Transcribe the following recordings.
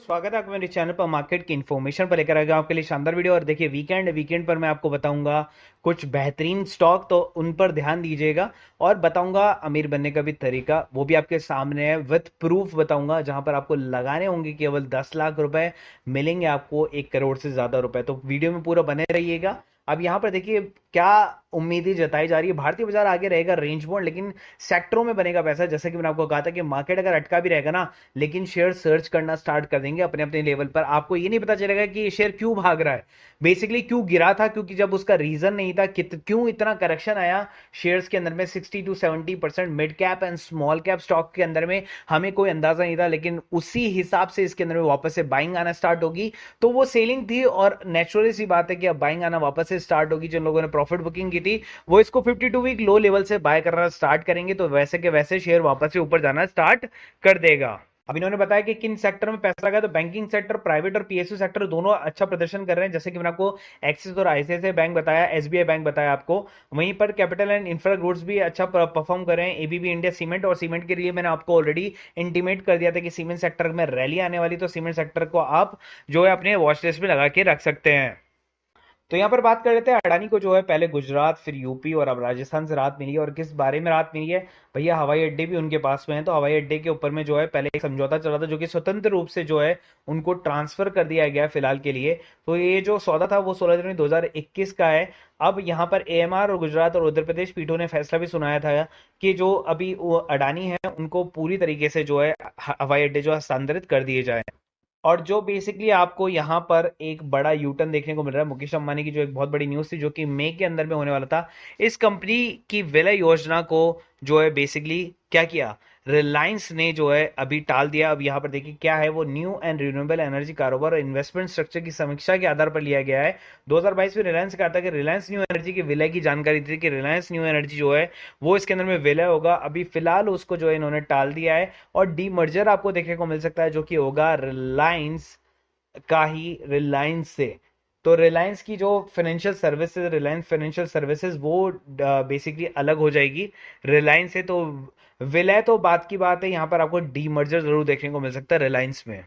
स्वागत है आपका मेरे चैनल पर। मार्केट की इन्फॉर्मेशन पर लेकर आएगा आपके लिए शानदार वीडियो। और देखिए वीकेंड पर मैं आपको बताऊंगा कुछ बेहतरीन स्टॉक, तो उन पर ध्यान दीजिएगा। और बताऊंगा अमीर बनने का भी तरीका, वो भी आपके सामने है, विथ प्रूफ बताऊंगा, जहां पर आपको लगाने होंगे केवल 10 लाख रुपए, मिलेंगे आपको 1 करोड़ से ज्यादा रुपए। तो वीडियो में पूरा बने रहिएगा। अब यहाँ पर देखिए क्या उम्मीदें जताई जा रही है। भारतीय बाजार आगे रहेगा रेंज बाउंड, लेकिन सेक्टरों में बनेगा पैसा। जैसे कि मैंने आपको कहा था कि मार्केट अगर अटका भी रहेगा ना, लेकिन शेयर सर्च करना स्टार्ट कर देंगे अपने अपने लेवल पर। आपको ये नहीं पता चलेगा कि ये शेयर क्यों भाग रहा है, बेसिकली क्यों गिरा था, क्योंकि जब उसका रीजन नहीं था क्यों इतना करेक्शन आया शेयर्स के अंदर में 60 to 70% mid cap and small cap stock के अंदर में, हमें कोई अंदाजा नहीं था। लेकिन उसी हिसाब से इसके अंदर में वापस से बाइंग आना स्टार्ट होगी। तो वो सेलिंग थी और नेचुरली सी बात है कि अब बाइंग आना वापस से स्टार्ट होगी। जिन लोगों ने प्रॉफिट बुकिंग की थी वो इसको 52 वीक लो लेवल से बाय करना स्टार्ट करेंगे, तो वैसे के वैसे शेयर वापस से ऊपर जाना स्टार्ट कर देगा। अब इन्होंने बताया कि किन सेक्टर में पैसा लगा, तो बैंकिंग सेक्टर, प्राइवेट और पीएसयू सेक्टर दोनों अच्छा प्रदर्शन कर रहे हैं। जैसे कि मैंने आपको एक्सिस और आईसीआईसीआई बैंक बताया, एसबीआई बैंक बताया आपको। वहीं पर कैपिटल एंड इंफ्रा गुड्स भी अच्छा परफॉर्म कर रहे हैं, एबीबी इंडिया सीमेंट। और सीमेंट के लिए मैंने आपको ऑलरेडी इंटीमेट कर दिया था कि सीमेंट सेक्टर में रैली आने वाली, तो सीमेंट सेक्टर को आप जो है अपने वॉच लिस्ट में लगा के रख सकते हैं। तो यहाँ पर बात कर लेते हैं अडानी को, जो है पहले गुजरात फिर यूपी और अब राजस्थान से राहत मिली है। और किस बारे में राहत मिली है भैया, हवाई अड्डे भी उनके पास में है। तो हवाई अड्डे के ऊपर में जो है पहले एक समझौता चल रहा था, जो कि स्वतंत्र रूप से जो है उनको ट्रांसफर कर दिया गया फिलहाल के लिए। तो ये जो सौदा था वो 16 जनवरी 2021 का है। अब यहाँ पर एएमआर और गुजरात और उत्तर प्रदेश पीठों ने फैसला भी सुनाया था कि जो अभी वो अडानी है उनको पूरी तरीके से जो है हवाई अड्डे जो हस्तांतरित कर दिए जाए। और जो बेसिकली आपको यहाँ पर एक बड़ा यूटर्न देखने को मिल रहा है, मुकेश अंबानी की जो एक बहुत बड़ी न्यूज़ थी, जो कि मई के अंदर में होने वाला था, इस कंपनी की विलय योजना को जो है बेसिकली क्या किया, रिलायंस ने जो है अभी टाल दिया। अब यहाँ पर देखिए क्या है, वो न्यू एंड रिन्यूएबल एनर्जी कारोबार और इन्वेस्टमेंट स्ट्रक्चर की समीक्षा के आधार पर लिया गया है। 2022 में रिलायंस का था कि रिलायंस न्यू एनर्जी के विलय की जानकारी थी कि रिलायंस न्यू एनर्जी जो है वो इसके अंदर में विलय होगा। अभी फिलहाल उसको जो है इन्होंने टाल दिया है और डी मर्जर आपको देखने को मिल सकता है, जो कि होगा रिलायंस का ही रिलायंस से। तो रिलायंस की जो financial services, Reliance financial services, वो बेसिकली अलग हो जाएगी रिलायंस से। तो विलय तो बात की बात है, यहाँ पर आपको डी मर्जर जरूर देखने को मिल सकता है रिलायंस में।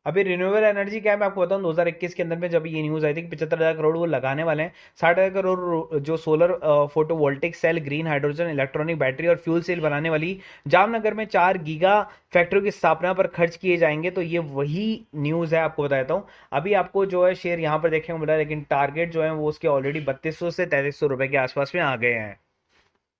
अभी रिन्यूएबल एनर्जी क्या है मैं आपको बताऊं, 2021 के अंदर में जब ये न्यूज आई थी कि 75,000 करोड़ वो लगाने वाले हैं। 60,000 करोड़ जो solar photovoltaic cell, green hydrogen, electronic battery और फ्यूल सेल बनाने वाली जामनगर में 4 गीगा फैक्ट्रियों की स्थापना पर खर्च किए जाएंगे। तो ये वही न्यूज है, आपको बताता हूँ। अभी आपको जो है शेयर यहाँ पर देखने को मिला है, लेकिन टारगेट जो है वो उसके ऑलरेडी 3200 से 3300 रुपए के आसपास में आ गए हैं।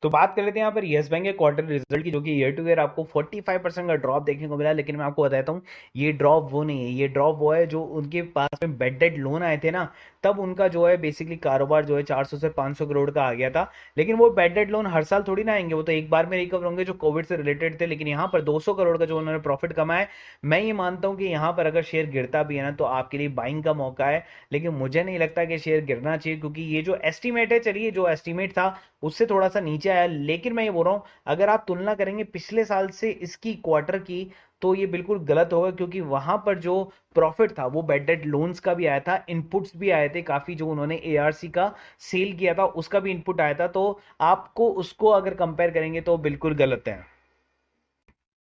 तो बात कर लेते हैं यहाँ पर यस बैंक के क्वार्टर रिजल्ट की, जो कि ईयर टू ईयर आपको 45% का ड्रॉप देखने को मिला है। लेकिन मैं आपको बताता हूँ ये ड्रॉप वो नहीं है, ये ड्रॉप वो है जो उनके पास में बेड डेड लोन आए थे ना, तब उनका जो है बेसिकली कारोबार जो है 400 से 500 करोड़ का आ गया था। लेकिन वो बेड डेड लोन हर साल थोड़ी ना आएंगे, वो तो एक बार में रिकवर होंगे जो कोविड से रिलेटेड थे। लेकिन यहाँ पर 200 करोड़ का जो उन्होंने प्रॉफिट कमाया है, मैं ये मानता हूँ कि यहाँ पर अगर शेयर गिरता भी है ना तो आपके लिए बाइंग का मौका है। लेकिन मुझे नहीं लगता कि शेयर गिरना चाहिए, क्योंकि ये जो एस्टिमेट है, चलिए जो एस्टिमेट था उससे थोड़ा सा नीचे आया। लेकिन मैं ये बोल रहा हूं अगर आप तुलना करेंगे पिछले साल से इसकी क्वार्टर की, तो ये बिल्कुल गलत होगा, क्योंकि वहां पर जो प्रॉफिट था वो बेड डेड लोन्स का भी आया था, इनपुट्स भी आए थे काफी, जो उन्होंने एआरसी का सेल किया था उसका भी इनपुट आया था। तो आपको उसको अगर कंपेयर करेंगे तो बिल्कुल गलत है।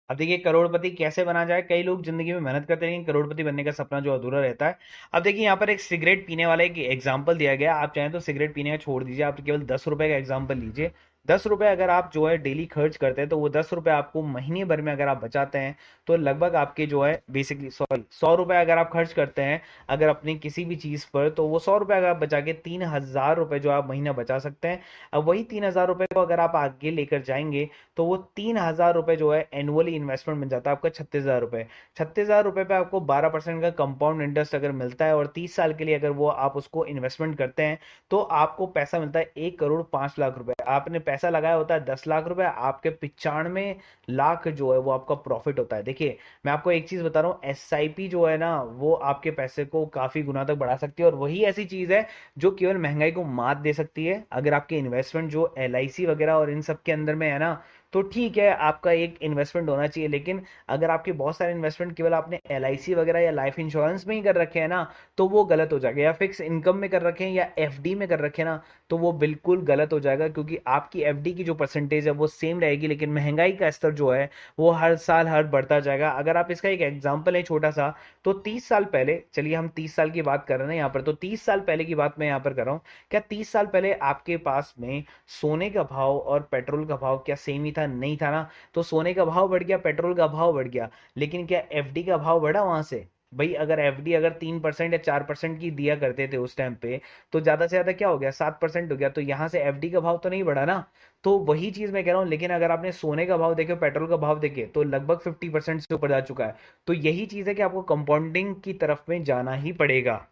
अब देखिए करोड़पति कैसे बना जाए, कई लोग जिंदगी में मेहनत करते हैं लेकिन करोड़पति बनने का सपना जो अधूरा रहता है। अब देखिए यहाँ पर एक सिगरेट पीने वाला एक एग्जांपल दिया गया, आप चाहें तो सिगरेट पीने का छोड़ दीजिए, आप केवल 10 रुपए का एग्जांपल लीजिए। 10 रुपए अगर आप जो है डेली खर्च करते हैं, तो वो 10 रुपए आपको महीने भर में अगर आप बचाते हैं, तो लगभग आपके जो है बेसिकली सॉरी 100 रुपए अगर आप खर्च करते हैं अगर अपनी किसी भी चीज पर, तो वो 100 रुपए अगर आप बचा के 3,000 रुपए जो आप महीना बचा सकते हैं। अब वही 3,000 रुपए को अगर आप आगे लेकर जाएंगे, तो वो 3,000 रुपए जो है एनुअली इन्वेस्टमेंट बन जाता है आपका 36,000 रुपए। 36,000 रुपए पे आपको 12% का कंपाउंड इंटरेस्ट अगर मिलता है, और 30 साल के लिए अगर वो आप उसको इन्वेस्टमेंट करते हैं, तो आपको पैसा मिलता है 1,05,00,000 रुपए। आपने पैसा लगाया होता है 10 लाख रुपए, आपके 95 लाख जो है वो आपका प्रॉफिट होता है। देखिए मैं आपको एक चीज बता रहा हूँ, एसआईपी जो है ना वो आपके पैसे को काफी गुना तक बढ़ा सकती है। और वही ऐसी चीज है जो केवल महंगाई को मात दे सकती है। अगर आपके इन्वेस्टमेंट जो एलआईसी वगैरह और इन सब के अंदर में है ना, तो ठीक है, आपका एक इन्वेस्टमेंट होना चाहिए, लेकिन अगर आपके बहुत सारे इन्वेस्टमेंट केवल आपने एलआईसी वगैरह या लाइफ इंश्योरेंस में ही कर रखे हैं ना, तो वो गलत हो जाएगा, या फिक्स इनकम में कर रखे हैं या एफडी में कर रखे हैं ना, तो वो बिल्कुल गलत हो जाएगा, क्योंकि आपकी एफडी की जो परसेंटेज है वो सेम रहेगी, लेकिन महंगाई का स्तर जो है वो हर साल हर बढ़ता जाएगा। अगर आप इसका एक एग्जाम्पल है छोटा सा, तो 30 साल पहले, चलिए हम 30 साल की बात कर रहे हैं यहाँ पर, तो 30 साल पहले की बात मैं यहाँ पर कर रहा हूँ, क्या 30 साल पहले आपके पास में सोने का भाव और पेट्रोल का भाव क्या सेम ही था? नहीं था ना। तो सोने का भाव बढ़ गया, पेट्रोल का भाव बढ़ गया, लेकिन क्या एफडी का भाव बढ़ा वहां से? भाई अगर एफडी अगर 3% या 4% की दिया करते थे उस टाइम पे, तो ज्यादा से ज्यादा क्या हो गया, 7% हो गया, तो यहां से एफडी का भाव तो नहीं बढ़ा ना। तो वही चीज मैं कह रहा हूँ, लेकिन अगर आपने सोने का भाव देखे, पेट्रोल का भाव देखे, तो लगभग 50% से ऊपर जा चुका है। तो यही चीज है कि आपको कंपाउंडिंग की तरफ में जाना ही पड़ेगा।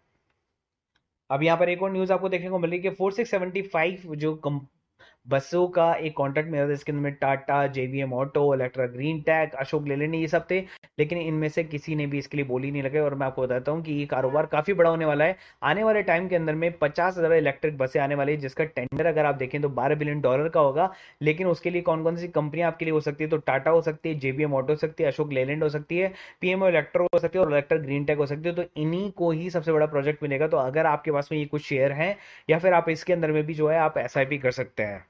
अब यहाँ पर एक और न्यूज आपको देखने को मिल रही है कि 4675 जो बसों का एक कॉन्ट्रैक्ट मिला था, इसके अंदर में Tata, JVM auto, Electra green tech, Ashok Leyland ये सब थे, लेकिन इनमें से किसी ने भी इसके लिए बोली नहीं लगे। और मैं आपको बताता हूँ कि ये कारोबार काफी बड़ा होने वाला है। आने वाले टाइम के अंदर में 50,000 इलेक्ट्रिक बसें आने वाली है, जिसका टेंडर अगर आप देखें तो $12 बिलियन का होगा। लेकिन उसके लिए कौन कौन सी कंपनियां आपके लिए हो सकती है? तो टाटा हो सकती है, जेबीएम ऑटो हो सकती है, अशोक लेलैंड हो सकती है, पीएमओ इलेक्ट्रो हो सकती है, और इलेक्ट्रा ग्रीन टेक हो सकती है। तो इन्हीं को ही सबसे बड़ा प्रोजेक्ट मिलेगा। तो अगर आपके पास में ये कुछ शेयर हैं, या फिर आप इसके अंदर में भी जो है आप एसआईपी कर सकते हैं।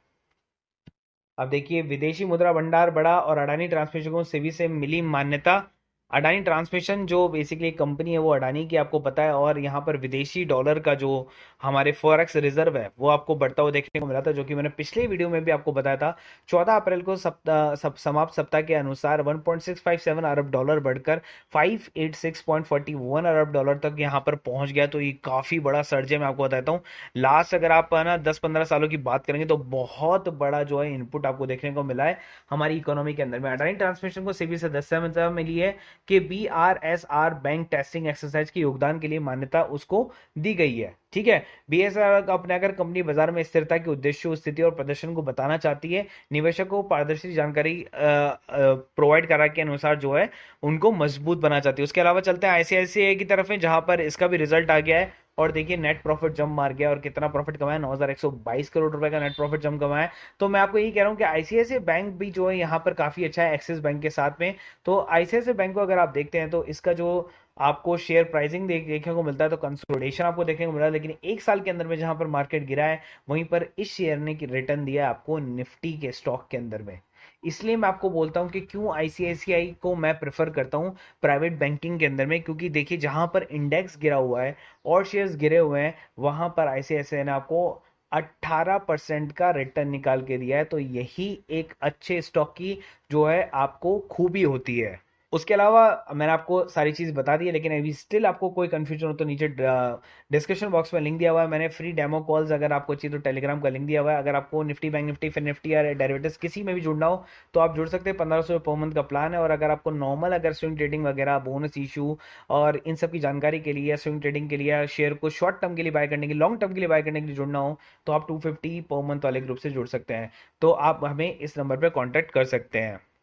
अब देखिए, विदेशी मुद्रा भंडार बढ़ा और अडानी ट्रांसमिशन को सेबी से मिली मान्यता। अडानी ट्रांसमिशन जो बेसिकली एक कंपनी है वो अडानी की, आपको पता है, और यहाँ पर विदेशी डॉलर का जो हमारे फॉरेक्स रिजर्व है वो आपको बढ़ता हुआ देखने को मिला था, जो कि मैंने पिछले वीडियो में भी आपको बताया था। 14 अप्रैल को समाप्त सप्ताह के अनुसार 1.657 अरब डॉलर बढ़कर 586.41 अरब डॉलर तक यहाँ पर पहुंच गया। तो ये काफी बड़ा सर्ज है, मैं आपको बताता हूँ। लास्ट अगर आप ना 10-15 सालों की बात करेंगे तो बहुत बड़ा जो है इनपुट आपको देखने को मिला है हमारी इकोनॉमी के अंदर में। अडानी ट्रांसमिशन को सेबी सदस्यता मिली है कि बीआरएसआर बैंक टेस्टिंग एक्सरसाइज के योगदान के लिए मान्यता उसको दी गई है। ठीक है, बीएसआर अपनाकर कंपनी बाजार में स्थिरता के उद्देश्य, स्थिति और प्रदर्शन को बताना चाहती है। निवेशकों को पारदर्शी जानकारी प्रोवाइड करा के अनुसार जो है उनको मजबूत बनाना चाहती है। उसके अलावा चलते हैं आईसीआईसीआई की तरफ में, जहां पर इसका भी रिजल्ट आ गया है। और देखिए, नेट प्रॉफिट जम मार गया, और कितना प्रॉफिट कमाया, 9,122 करोड़ रुपए का नेट प्रॉफिट जम कमाया है। तो मैं आपको यही कह रहा हूँ कि आईसीआईसीआई बैंक भी जो है यहाँ पर काफी अच्छा है एक्सिस बैंक के साथ में। तो आईसीआईसीआई बैंक को अगर आप देखते हैं तो इसका जो आपको शेयर प्राइसिंग देखने को मिलता है, तो कंसोलिडेशन आपको देखने को मिला है। लेकिन एक साल के अंदर में जहां पर मार्केट गिरा है, वहीं पर इस शेयर ने रिटर्न दिया है आपको निफ्टी के स्टॉक के अंदर में। इसलिए मैं आपको बोलता हूं कि क्यों आईसीआईसीआई को मैं प्रेफर करता हूं प्राइवेट बैंकिंग के अंदर में, क्योंकि देखिए जहां पर इंडेक्स गिरा हुआ है और शेयर्स गिरे हुए हैं, वहां पर आईसीआईसीआई ने आपको 18% का रिटर्न निकाल के दिया है। तो यही एक अच्छे स्टॉक की जो है आपको खूबी होती है। उसके अलावा मैंने आपको सारी चीज बता दी है, लेकिन अभी स्टिल आपको कोई कंफ्यूजन हो तो नीचे डिस्क्रिप्शन बॉक्स में लिंक दिया हुआ है। मैंने फ्री डेमो कॉल्स अगर आपको चाहिए तो टेलीग्राम का लिंक दिया हुआ है। अगर आपको निफ्टी, बैंक निफ्टी, फिर निफ्टी या डेरिवेटिव्स किसी में भी जुड़ना हो तो आप जुड़ सकते हैं। 1500 पर मंथ का प्लान है। और अगर आपको नॉर्मल अगर स्विंग ट्रेडिंग वगैरह, बोनस इशू और इन सब की जानकारी के लिए, स्विंग ट्रेडिंग के लिए, शेयर को शॉर्ट टर्म के लिए बाय करने के लिए, लॉन्ग टर्म के लिए बाय करने के लिए जुड़ना हो, तो आप 250 पर मंथ वाले ग्रुप से जुड़ सकते हैं। तो आप हमें इस नंबर पर कॉन्टैक्ट कर सकते हैं।